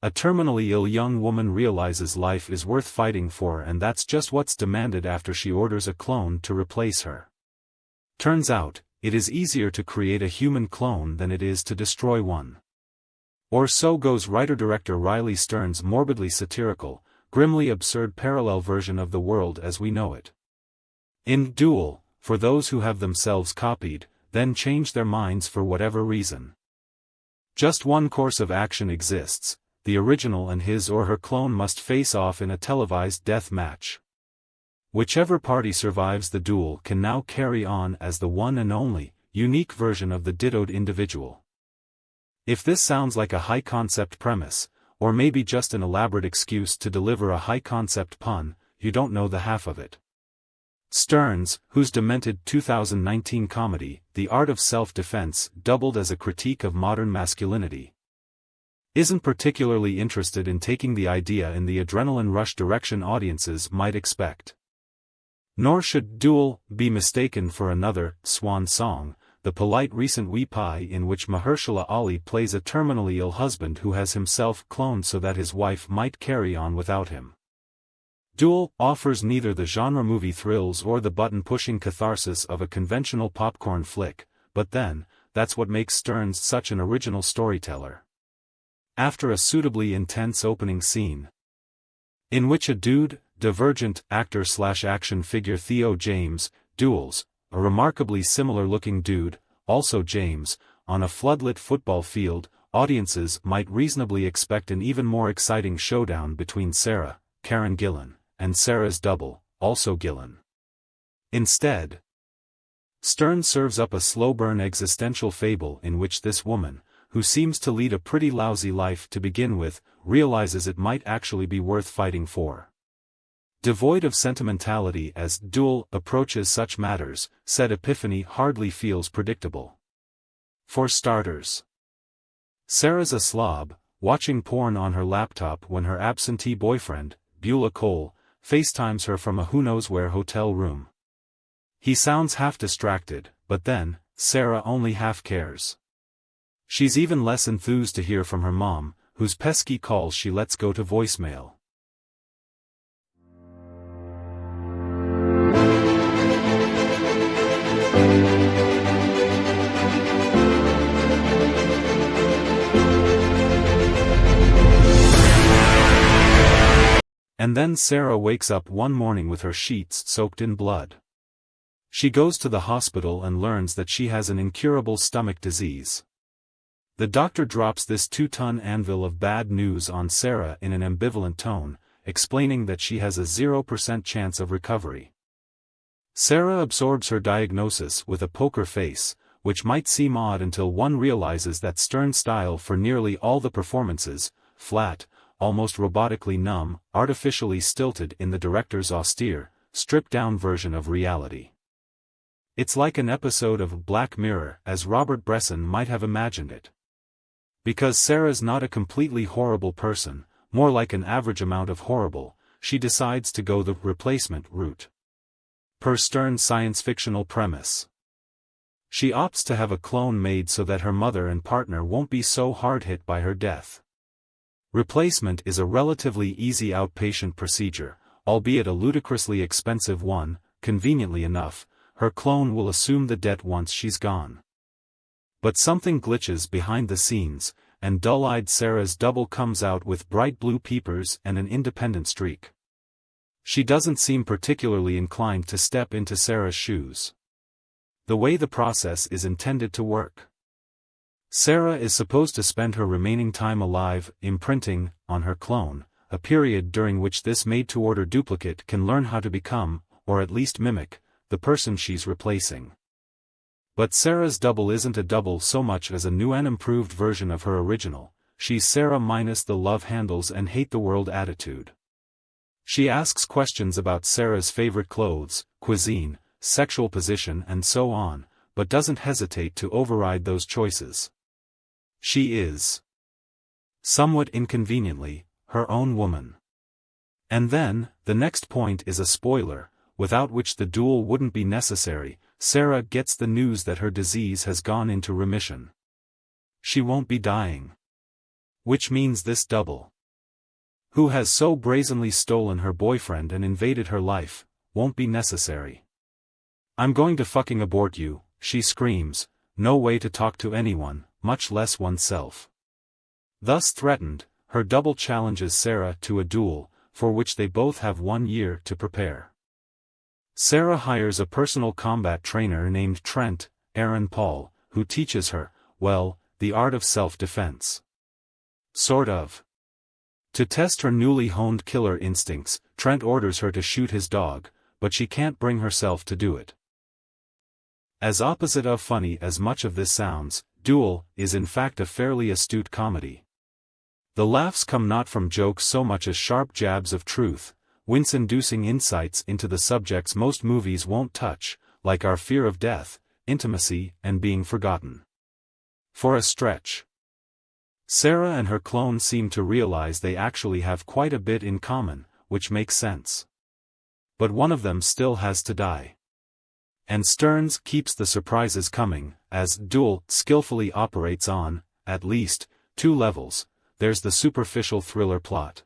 A terminally ill young woman realizes life is worth fighting for, and that's just what's demanded after she orders a clone to replace her. Turns out, it is easier to create a human clone than it is to destroy one. Or so goes writer-director Riley Stern's morbidly satirical, grimly absurd parallel version of the world as we know it. In Duel, for those who have themselves copied, then change their minds for whatever reason. Just one course of action exists: the original and his or her clone must face off in a televised death match. Whichever party survives the duel can now carry on as the one and only, unique version of the dittoed individual. If this sounds like a high-concept premise, or maybe just an elaborate excuse to deliver a high-concept pun, you don't know the half of it. Stern's, whose demented 2019 comedy, The Art of Self-Defense, doubled as a critique of modern masculinity, isn't particularly interested in taking the idea in the adrenaline rush direction audiences might expect. Nor should Duel be mistaken for another swan song, the polite recent Wee Pie, in which Mahershala Ali plays a terminally ill husband who has himself cloned so that his wife might carry on without him. Duel offers neither the genre movie thrills or the button-pushing catharsis of a conventional popcorn flick, but then, that's what makes Stern's such an original storyteller. After a suitably intense opening scene, in which a dude, Divergent actor/action figure Theo James, duels a remarkably similar-looking dude, also James, on a floodlit football field, audiences might reasonably expect an even more exciting showdown between Sarah, Karen Gillan, and Sarah's double, also Gillan. Instead, Stern serves up a slow-burn existential fable in which this woman, who seems to lead a pretty lousy life to begin with, realizes it might actually be worth fighting for. Devoid of sentimentality as Duel approaches such matters, said epiphany hardly feels predictable. For starters, Sarah's a slob, watching porn on her laptop when her absentee boyfriend, Beulah Cole, FaceTimes her from a who-knows-where hotel room. He sounds half distracted, but then, Sarah only half cares. She's even less enthused to hear from her mom, whose pesky calls she lets go to voicemail. And then Sarah wakes up one morning with her sheets soaked in blood. She goes to the hospital and learns that she has an incurable stomach disease. The doctor drops this 2-ton anvil of bad news on Sarah in an ambivalent tone, explaining that she has a 0% chance of recovery. Sarah absorbs her diagnosis with a poker face, which might seem odd until one realizes that Stern's style for nearly all the performances, flat, almost robotically numb, artificially stilted in the director's austere, stripped-down version of reality. It's like an episode of Black Mirror as Robert Bresson might have imagined it. Because Sarah's not a completely horrible person, more like an average amount of horrible, she decides to go the replacement route. Per Stern's science-fictional premise, she opts to have a clone made so that her mother and partner won't be so hard hit by her death. Replacement is a relatively easy outpatient procedure, albeit a ludicrously expensive one. Conveniently enough, her clone will assume the debt once she's gone. But something glitches behind the scenes, and dull-eyed Sarah's double comes out with bright blue peepers and an independent streak. She doesn't seem particularly inclined to step into Sarah's shoes. The way the process is intended to work. Sarah is supposed to spend her remaining time alive, imprinting, on her clone, a period during which this made-to-order duplicate can learn how to become, or at least mimic, the person she's replacing. But Sarah's double isn't a double so much as a new and improved version of her original. She's Sarah minus the love handles and hate the world attitude. She asks questions about Sarah's favorite clothes, cuisine, sexual position and so on, but doesn't hesitate to override those choices. She is, somewhat inconveniently, her own woman. And then, the next point is a spoiler, without which the duel wouldn't be necessary. Sarah gets the news that her disease has gone into remission. She won't be dying. Which means this double who has so brazenly stolen her boyfriend and invaded her life, won't be necessary. I'm going to fucking abort you, she screams, no way to talk to anyone, much less oneself. Thus threatened, her double challenges Sarah to a duel, for which they both have 1 year to prepare. Sarah hires a personal combat trainer named Trent, Aaron Paul, who teaches her, well, the art of self-defense. Sort of. To test her newly honed killer instincts, Trent orders her to shoot his dog, but she can't bring herself to do it. As opposite of funny as much of this sounds, Duel is in fact a fairly astute comedy. The laughs come not from jokes so much as sharp jabs of truth, wince-inducing insights into the subjects most movies won't touch, like our fear of death, intimacy, and being forgotten. For a stretch. Sarah and her clone seem to realize they actually have quite a bit in common, which makes sense. But one of them still has to die. And Stearns keeps the surprises coming, as Duel skillfully operates on, at least, 2 levels. There's the superficial thriller plot,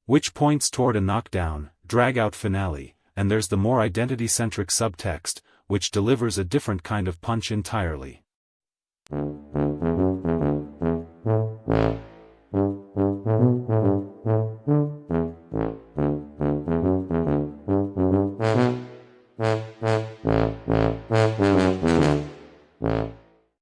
which points toward a knockdown, drag-out finale, and there's the more identity-centric subtext, which delivers a different kind of punch entirely.